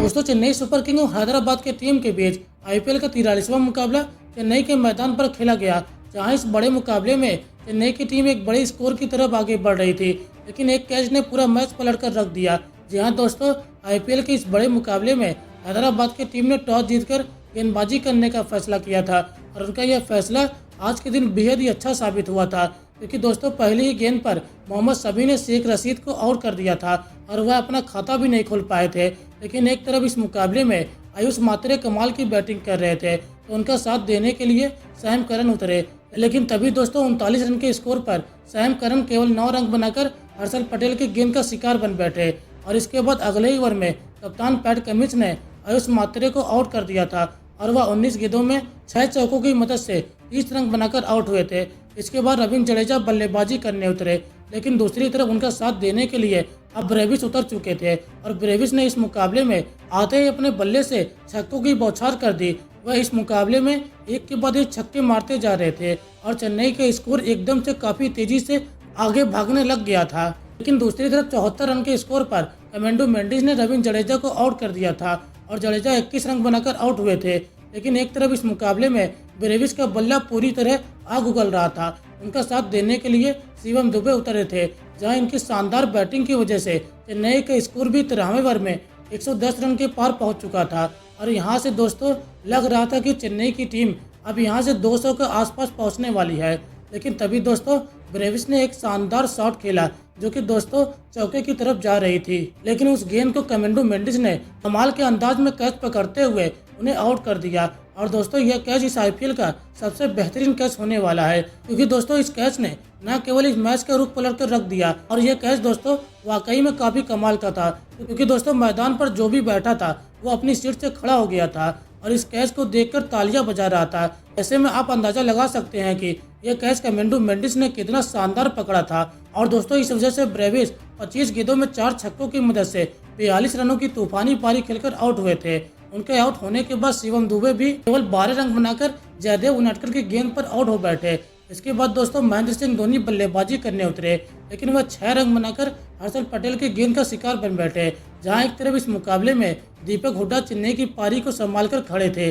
दोस्तों Chennai super king और हैदराबाद की टीम के बीच आईपीएल का 43वां मुकाबला चेन्नई के मैदान पर खेला गया, जहां इस बड़े मुकाबले में चेन्नई की टीम एक बड़े स्कोर की तरफ आगे बढ़ रही थी, लेकिन एक कैच ने पूरा मैच पलट कर रख दिया। जी हां दोस्तों, आईपीएल के इस बड़े मुकाबले में हैदराबाद की टीम ने टॉस जीतकर गेंदबाजी करने का फैसला किया था और उनका यह फैसला आज के दिन बेहद ही अच्छा साबित हुआ था, क्योंकि दोस्तों पहली ही गेंद पर मोहम्मद शमी ने शेख रशीद को आउट कर दिया था और वह अपना खाता भी नहीं खोल पाए थे। लेकिन एक तरफ इस मुकाबले में आयुष मात्रे कमाल की बैटिंग कर रहे थे, तो उनका साथ देने के लिए सैम करन उतरे, लेकिन तभी दोस्तों 39 रन के स्कोर पर सैम करन केवल 9 रन बनाकर हर्षल पटेल की गेंद का शिकार बन बैठे और इसके बाद अगले ही ओवर में कप्तान पैट कमिंस ने आयुष मात्रे को आउट कर दिया था और वह 19 गेंदों में 6 चौकों की मदद से 30 रन बनाकर आउट हुए थे। इसके बाद रविंद्र जडेजा बल्लेबाजी करने उतरे, लेकिन दूसरी तरफ उनका साथ देने के लिए अब ब्रेविस उतर चुके थे और ब्रेविस ने इस मुकाबले में आते ही अपने बल्ले से छक्कों की बौछार कर दी। वह इस मुकाबले में एक के बाद एक छक्के मारते जा रहे थे और चेन्नई का स्कोर एकदम से काफी तेजी से आगे भागने लग गया था। लेकिन दूसरी तरफ 74 रन के स्कोर पर कमेंडो मेंडिस ने रविंद्र जडेजा को आउट कर दिया था और जडेजा 21 रन बनाकर आउट हुए थे। लेकिन एक तरफ इस मुकाबले में ब्रेविस का बल्ला पूरी तरह आग उगल रहा था। उनका साथ देने के लिए शिवम दुबे उतरे थे, जहां इनकी शानदार बैटिंग की वजह से चेन्नई का स्कोर भी 93वें ओवर में 110 रन के पार पहुंच चुका था और यहां से दोस्तों लग रहा था कि चेन्नई की टीम अब यहां से 200 के आसपास पहुंचने वाली है। लेकिन तभी दोस्तों ब्रेविस ने एक शानदार शॉट खेला जो कि दोस्तों चौके की तरफ जा रही थी, लेकिन उस गेंद को कमेंडो मेंडिस ने कमाल के अंदाज में कैच पकड़ते हुए उन्हें आउट कर दिया। और दोस्तों यह कैच इस आईपीएल का सबसे बेहतरीन कैच होने वाला है, क्योंकि दोस्तों इस कैच ने न केवल इस मैच का रुख पलट कर रख दिया और यह कैच दोस्तों वाकई में काफी कमाल का था, क्योंकि दोस्तों मैदान पर जो भी बैठा था वो अपनी सीट से खड़ा हो गया था और इस कैच को देखकर तालियां बजा रहा था। ऐसे में आप अंदाजा लगा सकते हैं कि यह कैच कमेंडो मेंडिस ने कितना शानदार पकड़ा था और दोस्तों इस वजह से ब्रेविस 25 गेंदों में 4 छक्कों की मदद से 42 रनों की तूफानी पारी खेलकर आउट हुए थे। उनके आउट होने के बाद शिवम दुबे भी केवल 12 रन बनाकर जयदेव उनादकर की गेंद पर आउट हो बैठे। इसके बाद दोस्तों महेंद्र सिंह धोनी बल्लेबाजी करने उतरे, लेकिन वह 6 रन बनाकर हर्षल पटेल की गेंद का शिकार बन बैठे। जहां एक तरफ इस मुकाबले में दीपक हुड्डा चेन्नई की पारी को संभाल कर खड़े थे,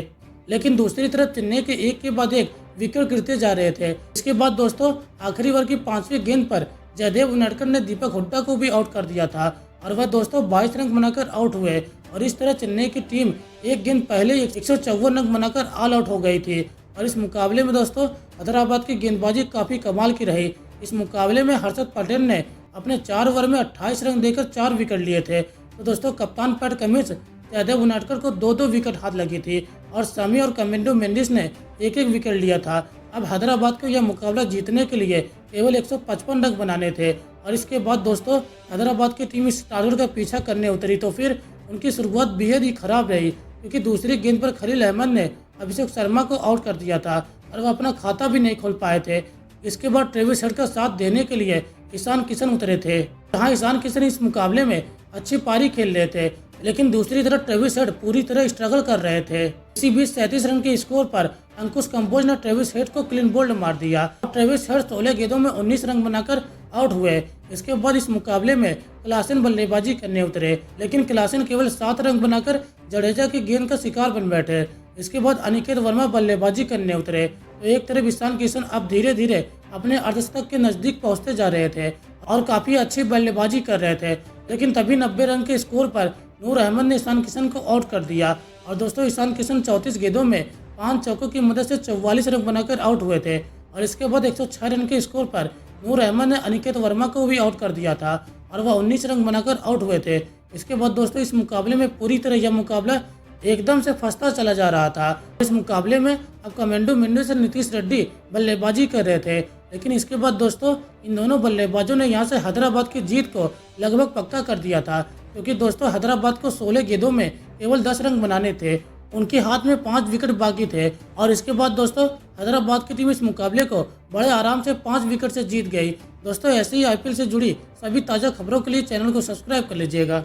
लेकिन दूसरी तरफ चेन्नई के एक के बाद एक विकेट गिरते जा रहे थे। इसके बाद दोस्तों आखिरी ओवर की 5वीं गेंद पर जयदेव उनादकर ने दीपक हुड्डा को भी आउट कर दिया था और वह दोस्तों 22 रन बनाकर आउट हुए और इस तरह चेन्नई की टीम एक गेंद पहले 154 रन बनाकर ऑल आउट हो गई थी। और इस मुकाबले में दोस्तों हैदराबाद की गेंदबाजी काफी कमाल की रही। इस मुकाबले में हर्षल पटेल ने अपने 4 ओवर में 28 रन देकर 4 विकेट लिए थे। तो दोस्तों कप्तान पैट कमिंस जयदेव उनादकर को 2-2 विकेट हाथ लगी थी और शमी और कमेंडो मेंडिस ने 1-1 विकेट लिया था। अब हैदराबाद को यह मुकाबला जीतने के लिए केवल 155 रन बनाने थे और इसके बाद दोस्तों हैदराबाद की टीम इस टारगेट का पीछा करने उतरी, तो फिर उनकी शुरुआत बेहद ही खराब रही, क्योंकि दूसरी गेंद पर खलील अहमद ने अभिषेक शर्मा को आउट कर दिया था और वह अपना खाता भी नहीं खोल पाए थे। इसके बाद ट्रेविस हेड का साथ देने के लिए ईशान किशन उतरे थे, जहां ईशान किशन इस मुकाबले में अच्छी पारी खेल रहे थे, लेकिन दूसरी तरफ ट्रेविस हेड पूरी तरह स्ट्रगल कर रहे थे। इसी बीच 37 रन के स्कोर पर अंकुश कंबोज ने ट्रेविस हेड को क्लीन बोल्ड मार दिया और ट्रेविस हेड 16 गेंदों में 19 रन बनाकर आउट हुए। इसके बाद इस मुकाबले में क्लासेन बल्लेबाजी करने उतरे, लेकिन क्लासेन केवल 7 रन बनाकर जडेजा की गेंद का शिकार बन बैठे। इसके बाद अनिकेत वर्मा बल्लेबाजी करने उतरे, तो एक तरफ ईशान किशन अब धीरे धीरे अपने अर्धशतक के नजदीक पहुंचते जा रहे थे और काफी अच्छी बल्लेबाजी कर रहे थे, लेकिन तभी 90 रन के स्कोर पर नूर अहमद ने ईशान किशन को आउट कर दिया और दोस्तों ईशान किशन 34 गेंदों में 5 चौकों की मदद से 44 रन बनाकर आउट हुए थे और इसके बाद 106 रन के स्कोर पर नूर अहमद ने अनिकेत वर्मा को भी आउट कर दिया था और वह 19 रन बनाकर आउट हुए थे। इसके बाद दोस्तों इस मुकाबले में पूरी तरह यह मुकाबला एकदम से फंसता चला जा रहा था। इस मुकाबले में अब कमेंडो मेंडिस और नीतीश रेड्डी बल्लेबाजी कर रहे थे, लेकिन इसके बाद दोस्तों इन दोनों बल्लेबाजों ने यहां से हैदराबाद की जीत को लगभग पक्का कर दिया था, क्योंकि दोस्तों हैदराबाद को 16 गेंदों में केवल 10 रन बनाने थे। उनके हाथ में 5 विकेट बाकी थे और इसके बाद दोस्तों हैदराबाद की टीम इस मुकाबले को बड़े आराम से 5 विकेट से जीत गई। दोस्तों ऐसे ही आईपीएल से जुड़ी सभी ताज़ा खबरों के लिए चैनल को सब्सक्राइब कर लीजिएगा।